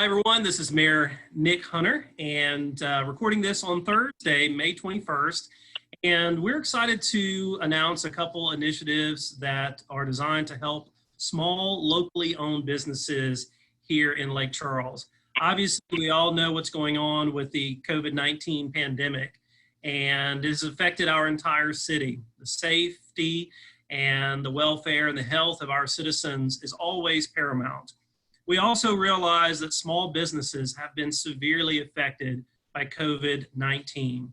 Hi everyone, this is Mayor Nic Hunter and recording this on Thursday, May 21st. And we're excited to announce a couple initiatives that are designed to help small locally owned businesses here in Lake Charles. Obviously, we all know what's going on with the COVID-19 pandemic, and it has affected our entire city. The safety and the welfare and the health of our citizens is always paramount. We also realize that small businesses have been severely affected by COVID-19.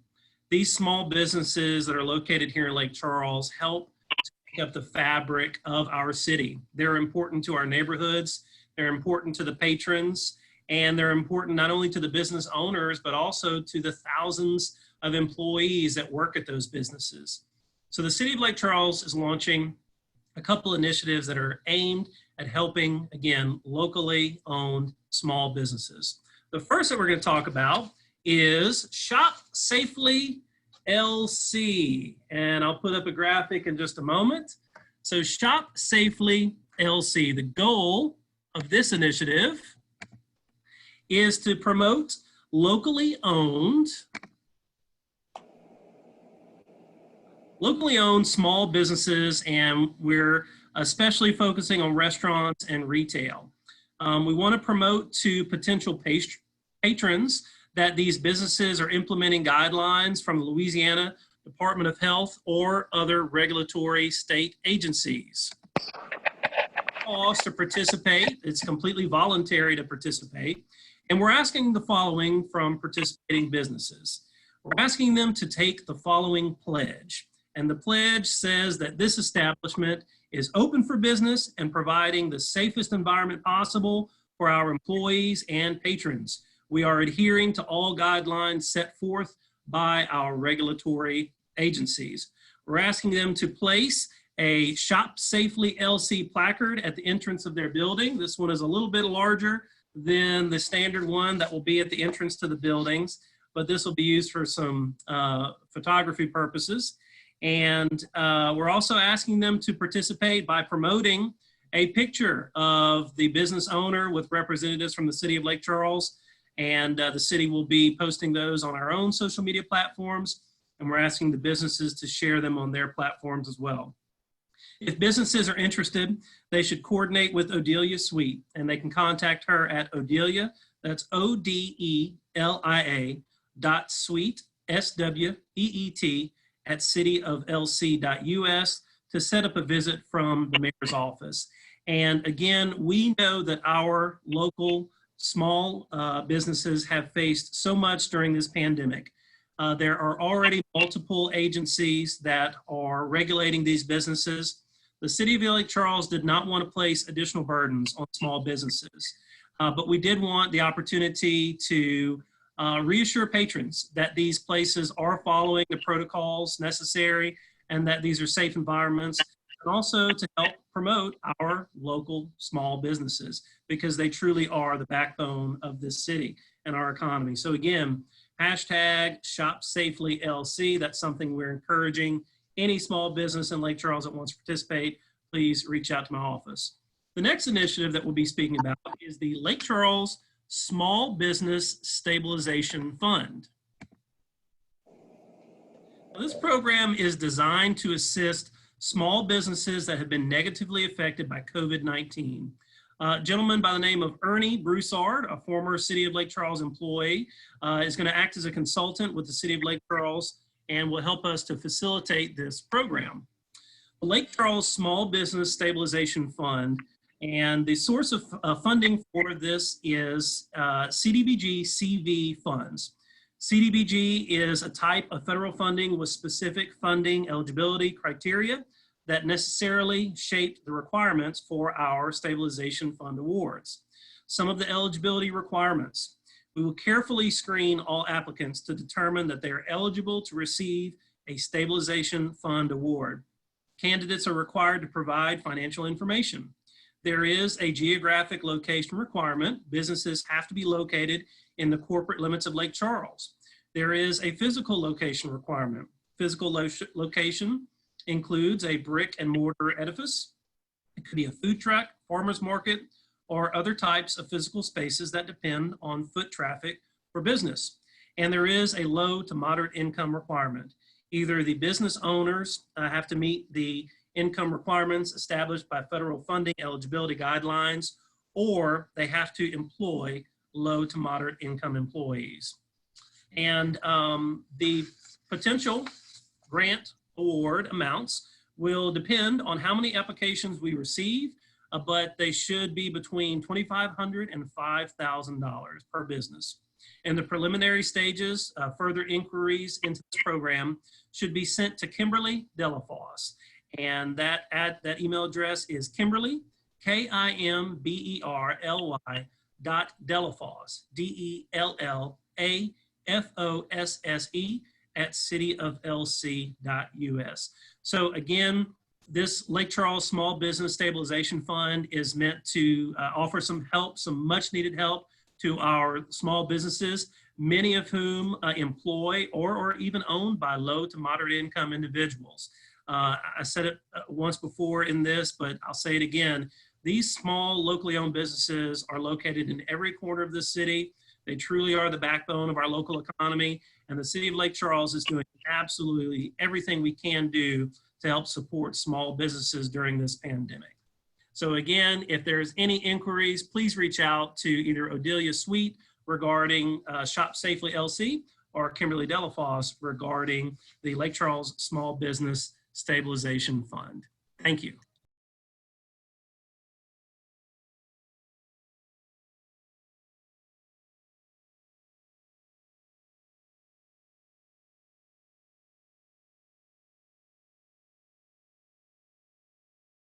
These small businesses that are located here in Lake Charles help to make up the fabric of our city. They're important to our neighborhoods, they're important to the patrons, and they're important not only to the business owners, but also to the thousands of employees that work at those businesses. So the City of Lake Charles is launching a couple initiatives that are aimed at helping, again, locally owned small businesses. The first that we're going to talk about is Shop Safely LC. And I'll put up a graphic in just a moment. So Shop Safely LC, the goal of this initiative is to promote locally owned small businesses, and we're especially focusing on restaurants and retail. We want to promote to potential patrons that these businesses are implementing guidelines from the Louisiana Department of Health or other regulatory state agencies. Cost to participate, it's completely voluntary to participate, and we're asking the following from participating businesses. We're asking them to take the following pledge. And the pledge says that this establishment is open for business and providing the safest environment possible for our employees and patrons. We are adhering to all guidelines set forth by our regulatory agencies. We're asking them to place a Shop Safely LC placard at the entrance of their building. This one is a little bit larger than the standard one that will be at the entrance to the buildings, but this will be used for some photography purposes. And we're also asking them to participate by promoting a picture of the business owner with representatives from the City of Lake Charles. And the city will be posting those on our own social media platforms. And we're asking the businesses to share them on their platforms as well. If businesses are interested, they should coordinate with Odelia Sweet, and they can contact her at Odelia, that's ODELIA .sweet, SWEET, at cityoflc.us to set up a visit from the mayor's office. And again, we know that our local small businesses have faced so much during this pandemic. There are already multiple agencies that are regulating these businesses. The City of Lake Charles did not want to place additional burdens on small businesses, but we did want the opportunity to reassure patrons that these places are following the protocols necessary and that these are safe environments, and also to help promote our local small businesses because they truly are the backbone of this city and our economy. So again, hashtag Shop Safely LC. That's something we're encouraging. Any small business in Lake Charles that wants to participate, please reach out to my office. The next initiative that we'll be speaking about is the Lake Charles Small Business Stabilization Fund. Now, this program is designed to assist small businesses that have been negatively affected by COVID-19. A gentleman by the name of Ernie Broussard, a former City of Lake Charles employee, is going to act as a consultant with the City of Lake Charles and will help us to facilitate this program. The Lake Charles Small Business Stabilization Fund, and the source of funding for this is CDBG CV funds. CDBG is a type of federal funding with specific funding eligibility criteria that necessarily shape the requirements for our stabilization fund awards. Some of the eligibility requirements: we will carefully screen all applicants to determine that they are eligible to receive a stabilization fund award. Candidates are required to provide financial information. There is a geographic location requirement. Businesses have to be located in the corporate limits of Lake Charles. There is a physical location requirement. Physical location includes a brick and mortar edifice. It could be a food truck, farmer's market, or other types of physical spaces that depend on foot traffic for business. And there is a low to moderate income requirement. Either the business owners have to meet the income requirements established by federal funding eligibility guidelines, or they have to employ low to moderate income employees. And the potential grant award amounts will depend on how many applications we receive, but they should be between $2,500 and $5,000 per business. In the preliminary stages, further inquiries into this program should be sent to Kimberly Delafosse. And that email address is Kimberly, Kimberly .Delafosse, DELLAFOSSE @cityoflc.us. So again, this Lake Charles Small Business Stabilization Fund is meant to offer some help, some much needed help to our small businesses, many of whom employ or are even owned by low to moderate income individuals. I said it once before in this, but I'll say it again. These small locally owned businesses are located in every corner of the city. They truly are the backbone of our local economy, and the city of Lake Charles is doing absolutely everything we can do to help support small businesses during this pandemic. So again, if there's any inquiries, please reach out to either Odelia Sweet regarding Shop Safely LC or Kimberly Delafosse regarding the Lake Charles Small Business Stabilization Fund. Thank you.